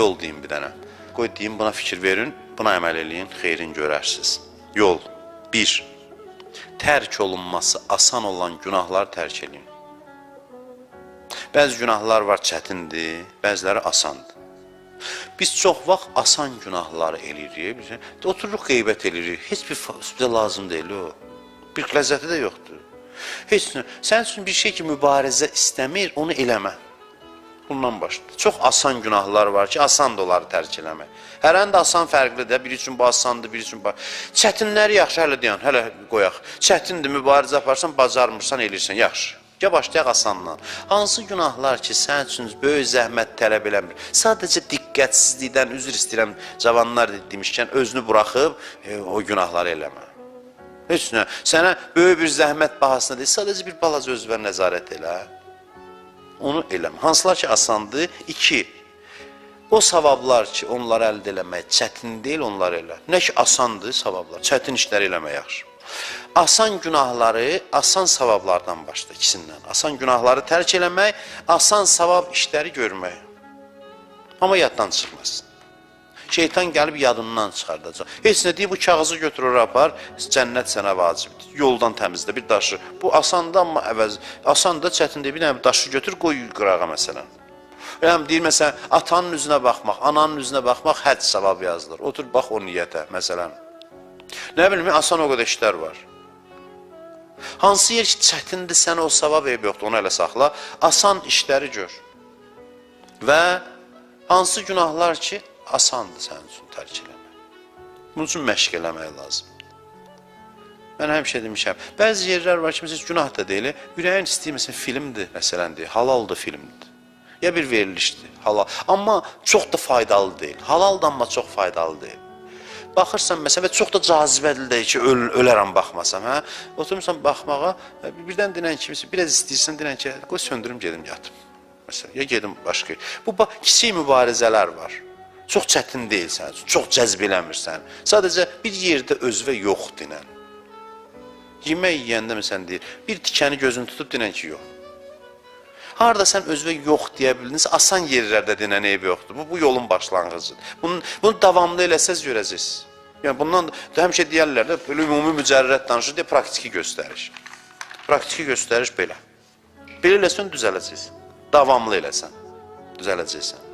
yol deyim bir dənə. Qoy deyim, buna fikir verin, buna əməl eləyin, xeyrin görərsiniz. Yol. 1. Tərk olunması asan olan günahlar tərk eləyin. Bəzi günahlar var, çətindir, bəziləri asandır. Biz çox vaxt asan günahları eləyirik. Otururuq, qeybət eləyirik. Heç bir bizə lazım deyil o. Bir ləzzəti də yoxdur. Heç nə. Sənin üçün bir şey ki, mübarizə istəmir, onu eləmə. Bundan başlayır. Çox asan günahlar var ki, asandır onları tərk eləmək. Hər ən də asan fərqlidir. Biri üçün bu asandır, biri üçün bu. Çətinləri yaxşı, hələ deyən, hələ qoyaq. Çətindir, mübarizə aparsan, bacarmırsan, eləyirsən, yaxşı. Ya başlayaq asandan. Hansı günahlar ki, sənin üçün böyük zəhmət tələb eləmir? Sadəcə diqqətsizlikdən üzr istəyirəm, cavanlar demişkən, özünü buraxıb o günahları eləmə. Heç nə, sənə böyük bir zəhmət bahasına deyil, sadəcə bir balaca özünə nəzarət elə. Onu eləmə. Hansılar ki, asandır? 2. O savablar ki, onları əldə eləmək çətin deyil, onları elə. Nə ki, asandır savablar, çətin işləri eləmək yaxşı. Asan günahları, asan savablardan başla, ikisindən. Asan günahları tərk eləmək, asan savab işləri görmək. Amma yaddan çıxmasın. Şeytan gəlib yadından çıxardacaq. Heç nə deyib, bu kağızı götürür, apar, cənnət sənə vacibdir. Yoldan təmizlə, bir daşı. Bu asandır, amma əvəz, asan da çətindir. Bir dənə daşı götür, qoy qırağa məsələn. Yəni, deyir, məsələn, atanın üzünə baxmaq, ananın üzünə baxmaq, həd savab yazılır. Otur, bax o niyyətə, məsələn. Nə bilmə, asan o qədər işlər var. Hansı yer ki, çətindir, sənə o savab eyb yoxdur, onu elə saxla. Asan işləri gör. Və hansı günahlar ki, asandır sənin üçün tərk eləmək. Bunun üçün məşq eləmək lazımdır. Mən həmişə demişəm, bəzi yerlər var ki, məsələn, günah da deyil, ürəyin istəyir, məsələn, filmdir, məsələndir, halaldır filmdir. Ya bir verilişdir, halal. Amma çox da faydalı deyil. Halaldır, amma çox faydalı deyil. Baxırsan, məsələn, və çox da cazibəli deyil ki, ölərəm baxmasam, hə? Oturmuşsan baxmağa, birdən dinən kimisi, biraz istəyirsən, dinən ki, qoy söndürüm, gedim, yatım. Məsələn, ya gedim başqa. Bu, kiçik mübarizələr var. Çox çətin deyil sənin üçün, çox cəzb eləmirsən. Sadəcə bir yerdə özvə yox dinən. Yemək yiyəndə məsələn deyir, bir tikəni gözünü tutub dinən ki, yox. Harada sən özvə yox deyə bildinsə, asan yerlərdə dinən eyb yoxdur. Bu yolun başlanğıcıdır. Bunu davamlı eləsəz görəcəksiniz. Yəni, bundan da həmişə deyərlər də, böyle ümumi mücərrət danışır deyə praktiki göstəriş. Praktiki göstəriş belə. Belə eləsən düzələcəksən. Davamlı eləsən, düzələcəksən.